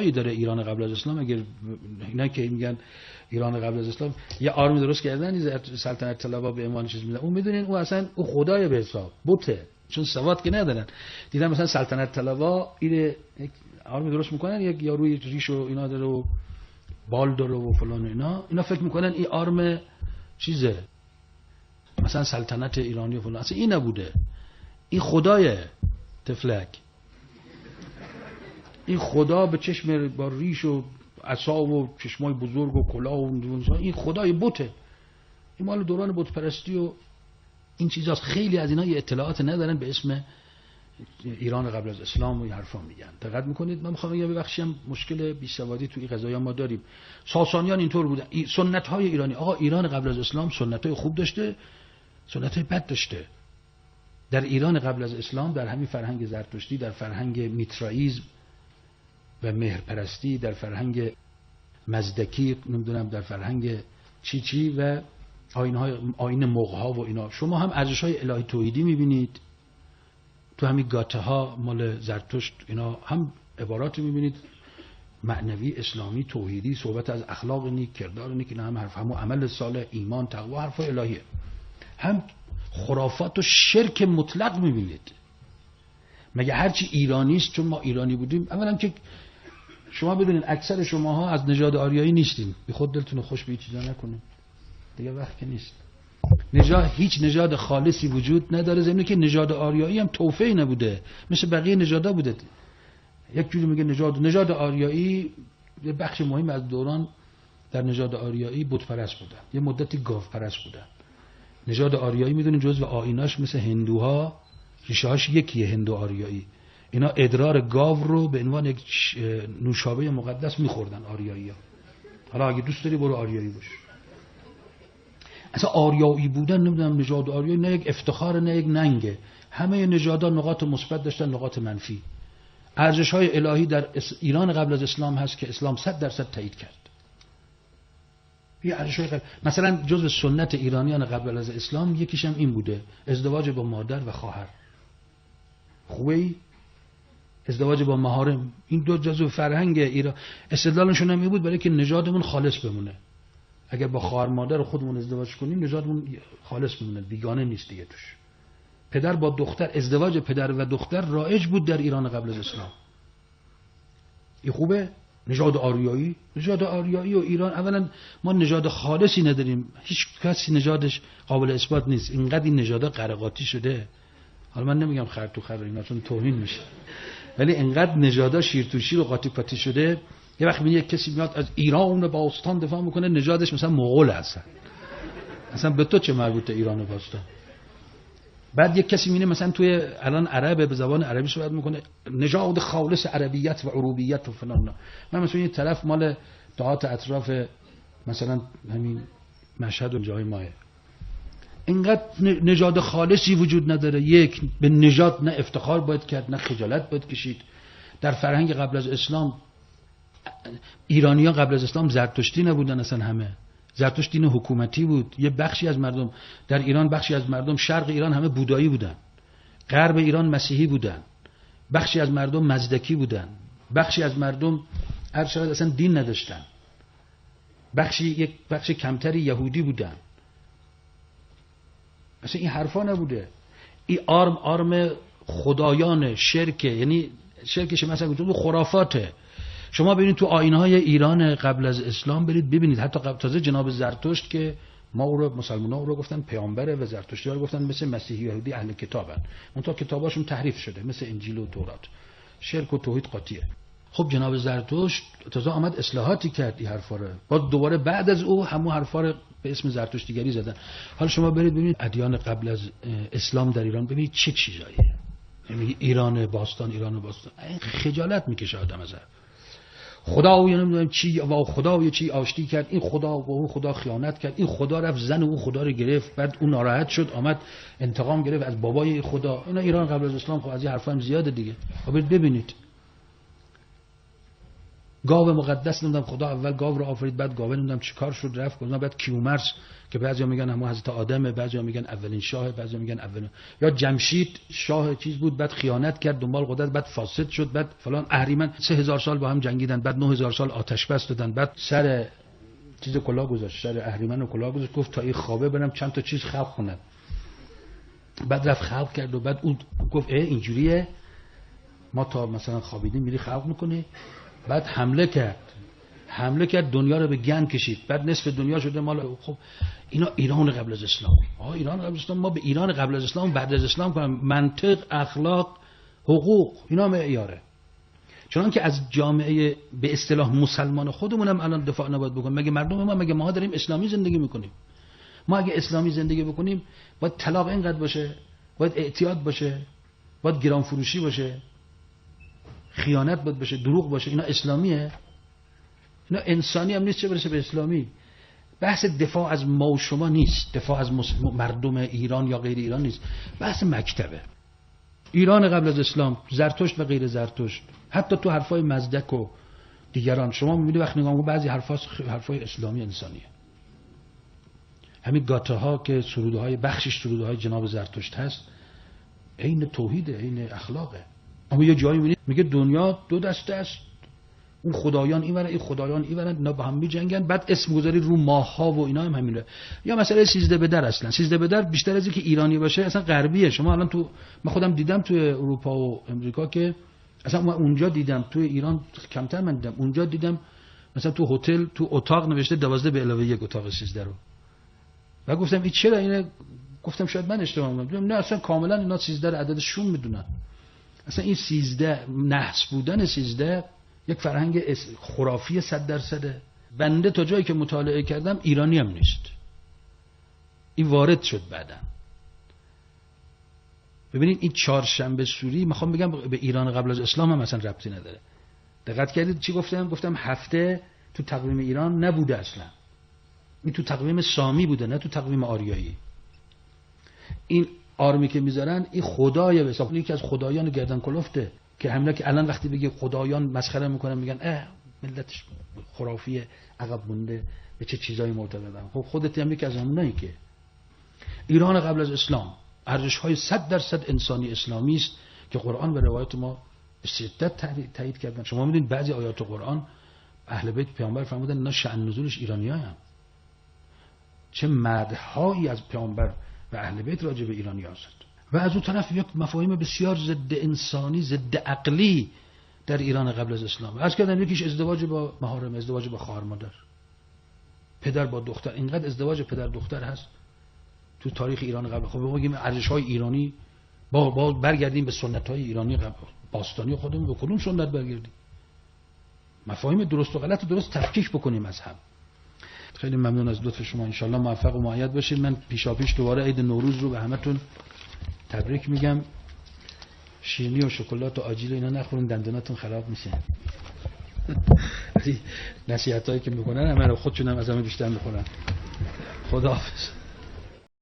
داره ایران قبل از اسلام. اگر اینا که میگن ایران قبل از اسلام یه آرمی درست کردن سلطنت طلبا به عنوان چیز میدن، اون میدونین اون اصلا اون خدای به حساب بوته، چون سواد که ندارن. دیدن مثلا سلطنت طلبا این آرمی درست میکنن، یک یاروی ریش و اینا داره و بال داره و فلان اینا فکر میکنن این آرم چیزه مثلا سلطنت ایرانی و فلان. اصلا این نبوده، این خدای تفلک، این خدا به چشم با ریش و عصا و چشمای بزرگ و کلاه و این خدای بوته. این مال دوران بت پرستی و این چیزاست. خیلی از اینا یه اطلاعات ندارن به اسم ایران قبل از اسلام و این حرفا میگن. دقت میکنید؟ من میخوام یه بخشیم مشکل بیسوادی توی قضایا ما داریم. ساسانیان اینطور بودن. سنت های ایرانی، آقا ایران قبل از اسلام سنت های خوب داشته، سنت های بد داشته. در ایران قبل از اسلام، در همین فرهنگ زرتشتی، در فرهنگ میترائیسم و مهرپرستی، در فرهنگ مزدکی، نمیدونم در فرهنگ چی و آیین مغها و اینا، شما هم ارزش‌های الهی توحیدی می‌بینید. تو همین گاته ها مال زرتشت اینا هم عباراتی می‌بینید معنوی، اسلامی، توحیدی، صحبت از اخلاق نیک، کردار نیک، اینا هم حرف، هم عمل صالح، ایمان، تقوا، حرفای الهیه. هم خرافات و شرک مطلق می‌بینید. مگه هرچی ایرانی است چون ما ایرانی بودیم؟ اولا که شما بدونید اکثر شماها از نژاد آریایی نیستین، بی خود دلتون خوش به این چیزا نکنید دیگه، وقت که نیست. هیچ نژاد خالصی وجود نداره، زمینه که نژاد آریایی هم توفیع نبوده، مثل بقیه نژادا بوده. یک جوری میگه نژاد آریایی یه بخش مهم از دوران در نژاد آریایی بت پرست بودن، یه مدتی گاو پرست بودن. نژاد آریایی میدونید جزء آییناش مثل هندوها ریشه هاش یکیه، هندو آریایی. اینا ادرار گاو رو به عنوان یک نوشابه مقدس میخوردن آریایی ها. حالا اگه دوست داری برو آریایی باش. اصلا آریایی بودن نمیدونم نژاد آریایی نه یک افتخار نه یک ننگه. همه نژادها نقاط مثبت داشتن، نقاط منفی. ارزش‌های الهی در ایران قبل از اسلام هست که اسلام 100% تایید کرد. مثلا جزء سنت ایرانیان قبل از اسلام یکیش هم این بوده، ازدواج با مادر و خواهر. خوبه؟ ازدواج با محارم. این دو جزء فرهنگ ایران. استدلالشون هم این بود برای که نژادمون خالص بمونه. اگر با خواهر مادر خودمون ازدواج کنیم نژادمون خالص بمونه، بیگانه نیست دیگه توش. پدر با دختر، ازدواج پدر و دختر رایج بود در ایران قبل از اسلام. این خوبه؟ نژاد آریایی و ایران، اولا ما نژاد خالصی نداریم، هیچ کسی نژادش قابل اثبات نیست. اینقدر این نژادا قرقاتی شده. حالا من نمیگم خر تو خر اینا چون توهین میشه، ولی اینقدر نژادا شیر تو شیر و قاطی پاتی شده. یه وقت یک کسی میاد از ایران باستان دفاع میکنه، نژادش مثلا مغول هستن. اصلا به تو چه مربوطه ایران باستان؟ بعد یک کسی میینه مثلا توی الان عربه، به زبان عربی صحبت میکنه، نژاد خالص عربیت و عروبیت و فلان. من مثلا یه طرف مال دهات اطراف مثلا همین مشهد و جای ماه، اینقدر نژاد خالصی وجود نداره. یک، به نژاد نه افتخار باید کرد نه خجالت باید کشید. در فرهنگ قبل از اسلام ایرانیان قبل از اسلام زرتشتی نبودن، اصلا همه زرتشت دین حکومتی بود. یه بخشی از مردم در ایران، بخشی از مردم شرق ایران همه بودایی بودن، غرب ایران مسیحی بودن، بخشی از مردم مزدکی بودن، بخشی از مردم اصلا دین نداشتن، یک بخش کمتری یهودی بودن. اصلا این حرفا نبوده. این آرم خدایان شرکه، یعنی شرکش مثلا تو خرافاته. شما ببینید تو آیین‌های ایران قبل از اسلام برید ببینید، حتی تازه جناب زرتشت که ما او رو مسلمان‌ها او رو گفتن پیامبره و زرتشتی‌ها رو گفتن مثل مسیحی و یهودی اهل کتابن، اونتا کتاباشون تحریف شده مثل انجیل و تورات. شرک و توحید قاطیه. خب جناب زرتشت تازه آمد اصلاحاتی کرد این حرفا رو، بعد دوباره بعد از او همون حرفا رو به اسم زرتشتیگری زدن. حالا شما برید ببینید ادیان قبل از اسلام در ایران، ببینید چه چیزاییه. یعنی ایران باستان خجالت میکشه آدم از خدا یا نمیدونم چی و خدا چی آشتی کرد، این خدا و اون خدا خیانت کرد، این خدا رفت زن اون خدا رو گرفت، بعد اون ناراحت شد آمد انتقام گرفت از بابای خدا. اینا ایران قبل از اسلام خب از این حرفا هم زیاده دیگه. برید ببینید گاو مقدس نمیدونم خدا اول گاو رو آفرید، بعد گاو نمیدونم چیکار شد رفت گفتم بعد کیومرث که بعضیا میگن همون حضرت آدمه، بعضیا میگن اولین شاه، بعضیا میگن اولین، یا جمشید شاه چیز بود بعد خیانت کرد دنبال قدرت بعد فاسد شد، بعد فلان. اهریمن 3000 سال با هم جنگیدن، بعد 9000 سال آتش بس دادن، بعد سر چیز کلاه گذاشت، سر اهریمن رو کلاه گذاشت، گفت تا این خوابه برم چند تا چیز خلق کنم. بعد رفت خلق کرد و بعد اون گفت اینجوریه ما تا مثلا خوابیدیم میری خلق میکنی. بعد حمله کرد دنیا رو به گند کشید، بعد نصف دنیا شده مال. خب اینا ایران قبل از اسلام. ایران قبل از اسلام، ما به ایران قبل از اسلام بعد از اسلام کنیم. منطق، اخلاق، حقوق، اینا معیاره. چون که از جامعه به اصطلاح مسلمان خودمون هم الان دفاع نباید بکنیم. مگه مردم ما مگه ما داریم اسلامی زندگی میکنیم؟ ما اگه اسلامی زندگی بکنیم باید طلاق اینقدر باشه، باید اعتیاد باشه، باید گران فروشی باشه، خیانت باید باشه، دروغ باشه. اینا اسلامیه؟ اینا انسانی هم نیست چه برسه به اسلامی. بحث دفاع از ما و شما نیست، دفاع از مردم ایران یا غیر ایران نیست، بحث مکتبه. ایران قبل از اسلام، زرتشت و غیر زرتشت، حتی تو حرفای مزدک و دیگران شما میبینید وقت نگاه کنید بعضی حرفای اسلامی انسانیه. همین گاته ها که سروده های بخشش سروده های جناب زرتشت هست، عین توحیده، عین اخلاقه. اما یه جایی میبینید میگه دنیا دو دسته است، اون خدایان اینورن این خدایان اینورن، اینا با هم میجنگن، بعد اسم گذاری رو ماه ها و اینا هم همینه. یا مثلا 13 بدر، اصلا 13 بدر بیشتر از اینکه ایرانی باشه اصلا غربیه. شما الان تو من خودم دیدم تو اروپا و امریکا که اصلا من اونجا دیدم، تو ایران کمتر من دیدم، اونجا دیدم مثلا تو هتل تو اتاق نوشته 12 به علاوه 1 اتاق 13 رو. و گفتم این چرا اینه؟ گفتم شاید من اشتباه می‌کنم. نه اصلا کاملا اینا 13 رو عددشون میدونن. اصلا این 13 نحس بودن 13 یک فرهنگ خرافی 100%. بنده تا جایی که مطالعه کردم ایرانی هم نیست، این وارد شد بعداً. ببینید این چهارشنبه سوری میخوام بگم به ایران قبل از اسلام هم اصلا ربطی نداره. دقت کردید چی گفتم؟ گفتم هفته تو تقویم ایران نبوده اصلا، این تو تقویم سامی بوده، نه تو تقویم آریایی. این آرمی که میذارن این خدای به حساب یکی از خدایان گردن کلفته که همین که الان وقتی بگی خدایان مسخره میکنن میگن ملتش خرافیه، عقب مونده، به چه چیزایی معتقدن. خب خودت هم یکی از همونایی که ایران قبل از اسلام ارزش‌های 100% انسانی اسلامی است که قرآن و روایت ما به شدت تایید کردن. شما می‌دونید بعضی آیات قرآن اهل بیت پیامبر فرمودن اینا شأن نزولش ایرانی‌هاین. چه مدح‌هایی از پیامبر و اهل بیت راجع به ایرانی‌ها است. و از اون طرف یک مفاهیم بسیار ضد انسانی، ضد عقلی در ایران قبل از اسلام. عرض کردم یکیش ازدواج با محارم، ازدواج با خواهر مادر، پدر با دختر. اینقدر ازدواج پدر دختر هست تو تاریخ ایران قبل. خب بگیم ارزش‌های ایرانی با برگردیم به سنت‌های ایرانی قبل باستانی خودمون، به کدوم سنت برگردیم؟ مفاهیم درست و غلط رو درست تفکیک بکنیم از هم. خیلی ممنون از لطف شما، ان شاءالله موفق و مؤید باشید. من پیشاپیش دوباره عید نوروز رو به همتون تبریک میگم. شیرینی و شکلات و آجیل اینا نخورین، دندوناتون خراب میشه. نصیحتایی که میکنن همه رو خودشون هم از همه بیشتر میخورن. خداحافظ.